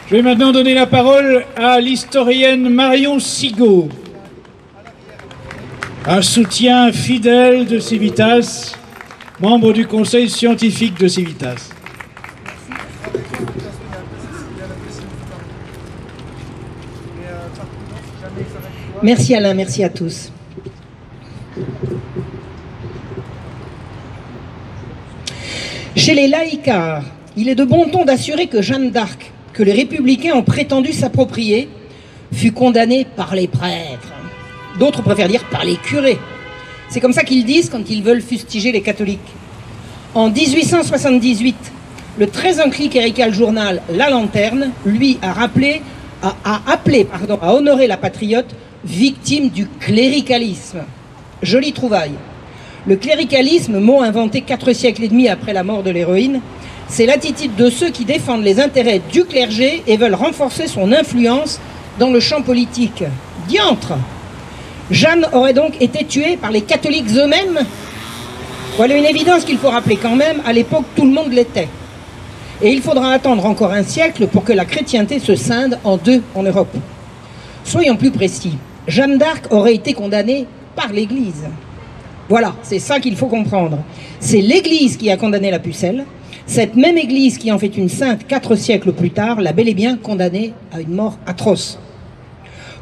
Je vais maintenant donner la parole à l'historienne Marion Sigaud, un soutien fidèle de Civitas, membre du conseil scientifique de Civitas. Merci Alain, merci à tous. Chez les laïcards, il est de bon ton d'assurer que Jeanne d'Arc, que les républicains ont prétendu s'approprier, fut condamnée par les prêtres. D'autres préfèrent dire par les curés. C'est comme ça qu'ils disent quand ils veulent fustiger les catholiques. En 1878, le très enclérical journal La Lanterne, lui, a appelé à honorer la patriote victime du cléricalisme. Jolie trouvaille. Le cléricalisme, mot inventé 4 siècles et demi après la mort de l'héroïne, c'est l'attitude de ceux qui défendent les intérêts du clergé et veulent renforcer son influence dans le champ politique. Diantre! Jeanne aurait donc été tuée par les catholiques eux-mêmes? Voilà une évidence qu'il faut rappeler quand même, à l'époque tout le monde l'était. Et il faudra attendre encore un siècle pour que la chrétienté se scinde en deux en Europe. Soyons plus précis, Jeanne d'Arc aurait été condamnée par l'Église. Voilà, c'est ça qu'il faut comprendre. C'est l'Église qui a condamné la pucelle, cette même Église qui en fait une sainte 4 siècles plus tard, l'a bel et bien condamnée à une mort atroce.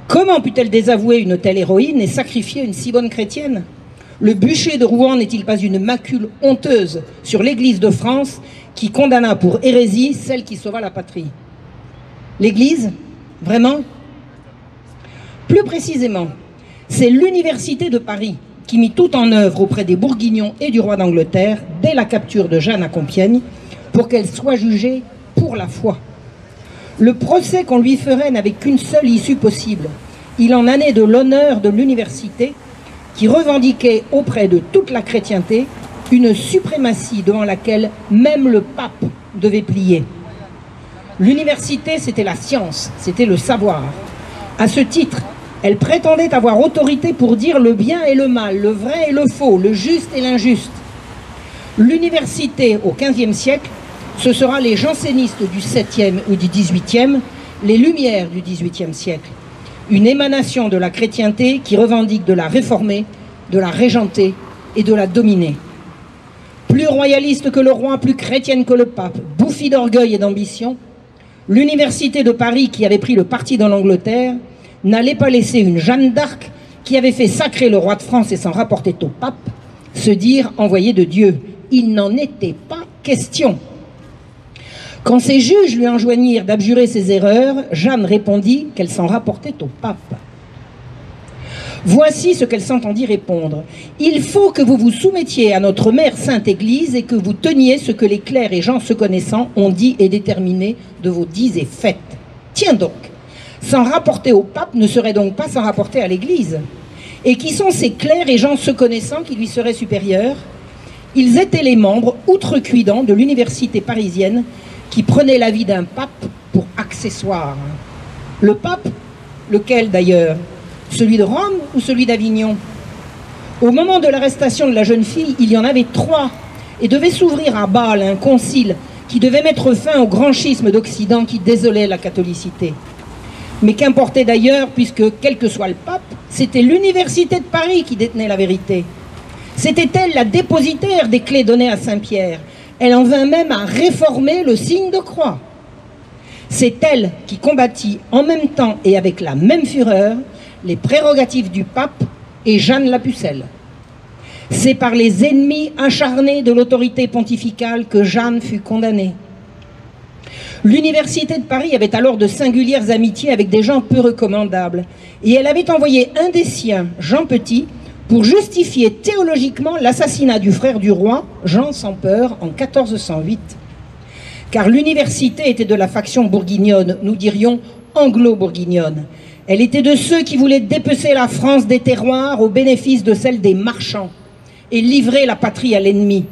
Comment put-elle désavouer une telle héroïne et sacrifier une si bonne chrétienne? Le bûcher de Rouen n'est-il pas une macule honteuse sur l'Église de France qui condamna pour hérésie celle qui sauva la patrie? L'Église? Vraiment? Plus précisément, c'est l'Université de Paris qui mit tout en œuvre auprès des Bourguignons et du roi d'Angleterre dès la capture de Jeanne à Compiègne pour qu'elle soit jugée pour la foi. Le procès qu'on lui ferait n'avait qu'une seule issue possible. Il en allait de l'honneur de l'université qui revendiquait auprès de toute la chrétienté une suprématie devant laquelle même le pape devait plier. L'université, c'était la science, c'était le savoir. À ce titre, elle prétendait avoir autorité pour dire le bien et le mal, le vrai et le faux, le juste et l'injuste. L'université, au XVe siècle, ce sera les jansénistes du 7e ou du 18e, les Lumières du 18e siècle. Une émanation de la chrétienté qui revendique de la réformer, de la régenter et de la dominer. Plus royaliste que le roi, plus chrétienne que le pape, bouffie d'orgueil et d'ambition, l'université de Paris qui avait pris le parti dans l'Angleterre n'allait pas laisser une Jeanne d'Arc qui avait fait sacrer le roi de France et s'en rapportait au pape se dire envoyée de Dieu. Il n'en était pas question. Quand ses juges lui enjoignirent d'abjurer ses erreurs, Jeanne répondit qu'elle s'en rapportait au pape. Voici ce qu'elle s'entendit répondre. Il faut que vous vous soumettiez à notre mère sainte Église et que vous teniez ce que les clercs et gens se connaissant ont dit et déterminé de vos dits et faites. Tiens donc, s'en rapporter au pape ne serait donc pas s'en rapporter à l'Église. Et qui sont ces clercs et gens se connaissant qui lui seraient supérieurs? Ils étaient les membres outrecuidants de l'université parisienne qui prenaient l'avis d'un pape pour accessoire. Le pape, lequel d'ailleurs? Celui de Rome ou celui d'Avignon? Au moment de l'arrestation de la jeune fille, il y en avait 3 et devait s'ouvrir à Bâle un concile qui devait mettre fin au grand schisme d'Occident qui désolait la catholicité. Mais qu'importait d'ailleurs, puisque quel que soit le pape, c'était l'université de Paris qui détenait la vérité. C'était elle la dépositaire des clés données à Saint-Pierre. Elle en vint même à réformer le signe de croix. C'est elle qui combattit en même temps et avec la même fureur les prérogatives du pape et Jeanne la Pucelle. C'est par les ennemis acharnés de l'autorité pontificale que Jeanne fut condamnée. L'université de Paris avait alors de singulières amitiés avec des gens peu recommandables et elle avait envoyé un des siens, Jean Petit, pour justifier théologiquement l'assassinat du frère du roi, Jean sans peur, en 1408. Car l'université était de la faction bourguignonne, nous dirions anglo-bourguignonne. Elle était de ceux qui voulaient dépecer la France des terroirs au bénéfice de celle des marchands et livrer la patrie à l'ennemi.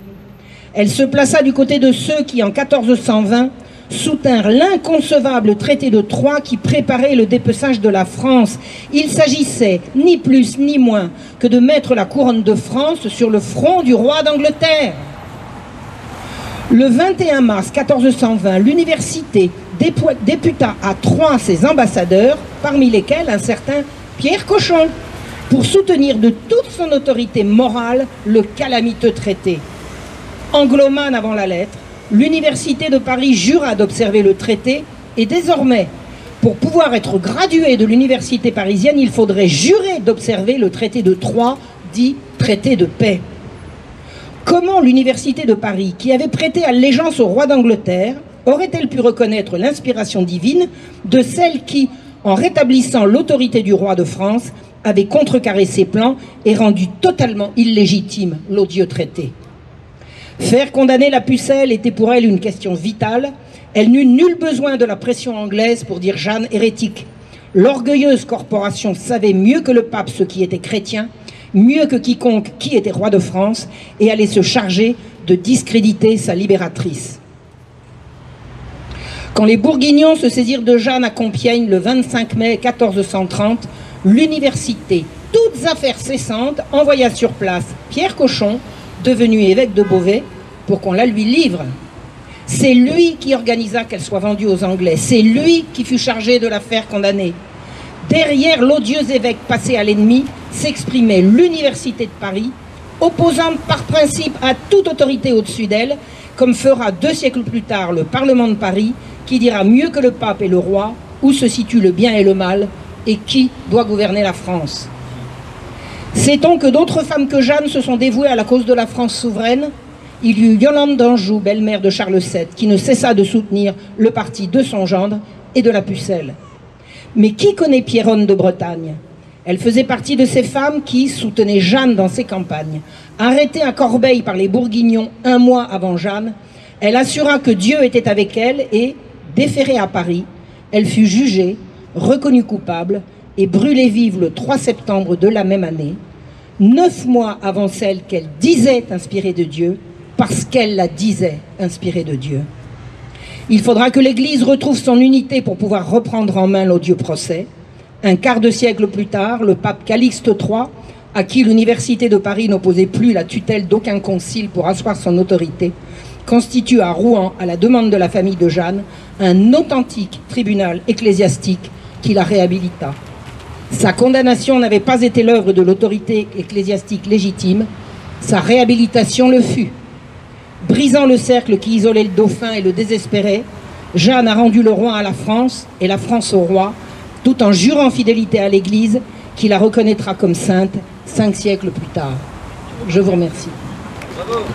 Elle se plaça du côté de ceux qui, en 1420, soutinrent l'inconcevable traité de Troyes qui préparait le dépeçage de la France. Il s'agissait, ni plus ni moins, que de mettre la couronne de France sur le front du roi d'Angleterre. Le 21 mars 1420, l'université députa à Troyes ses ambassadeurs, parmi lesquels un certain Pierre Cochon, pour soutenir de toute son autorité morale le calamiteux traité. Anglomane avant la lettre, l'Université de Paris jura d'observer le traité et désormais, pour pouvoir être gradué de l'université parisienne, il faudrait jurer d'observer le traité de Troyes, dit traité de paix. Comment l'Université de Paris, qui avait prêté allégeance au roi d'Angleterre, aurait-elle pu reconnaître l'inspiration divine de celle qui, en rétablissant l'autorité du roi de France, avait contrecarré ses plans et rendu totalement illégitime l'odieux traité? Faire condamner la Pucelle était pour elle une question vitale. Elle n'eut nul besoin de la pression anglaise pour dire Jeanne hérétique. L'orgueilleuse corporation savait mieux que le pape ce qui était chrétien, mieux que quiconque qui était roi de France, et allait se charger de discréditer sa libératrice. Quand les Bourguignons se saisirent de Jeanne à Compiègne le 25 mai 1430, l'université, toutes affaires cessantes, envoya sur place Pierre Cochon, devenu évêque de Beauvais, pour qu'on la lui livre. C'est lui qui organisa qu'elle soit vendue aux Anglais. C'est lui qui fut chargé de la faire condamner. Derrière l'odieux évêque passé à l'ennemi s'exprimait l'Université de Paris, opposante par principe à toute autorité au-dessus d'elle, comme fera 2 siècles plus tard le Parlement de Paris, qui dira mieux que le pape et le roi où se situe le bien et le mal et qui doit gouverner la France. Sait-on que d'autres femmes que Jeanne se sont dévouées à la cause de la France souveraine? Il y eut Yolande d'Anjou, belle-mère de Charles VII, qui ne cessa de soutenir le parti de son gendre et de la Pucelle. Mais qui connaît Pierronne de Bretagne? Elle faisait partie de ces femmes qui soutenaient Jeanne dans ses campagnes. Arrêtée à Corbeil par les Bourguignons 1 mois avant Jeanne, elle assura que Dieu était avec elle et, déférée à Paris, elle fut jugée, reconnue coupable et brûlée vive le 3 septembre de la même année, 9 mois avant celle qu'elle disait inspirée de Dieu, parce qu'elle la disait inspirée de Dieu. Il faudra que l'Église retrouve son unité pour pouvoir reprendre en main l'odieux procès. Un quart de siècle plus tard, le pape Calixte III, à qui l'Université de Paris n'opposait plus la tutelle d'aucun concile pour asseoir son autorité, constitue à Rouen, à la demande de la famille de Jeanne, un authentique tribunal ecclésiastique qui la réhabilita. Sa condamnation n'avait pas été l'œuvre de l'autorité ecclésiastique légitime, sa réhabilitation le fut. Brisant le cercle qui isolait le dauphin et le désespérait, Jeanne a rendu le roi à la France et la France au roi, tout en jurant fidélité à l'Église qui la reconnaîtra comme sainte 5 siècles plus tard. Je vous remercie. Bravo.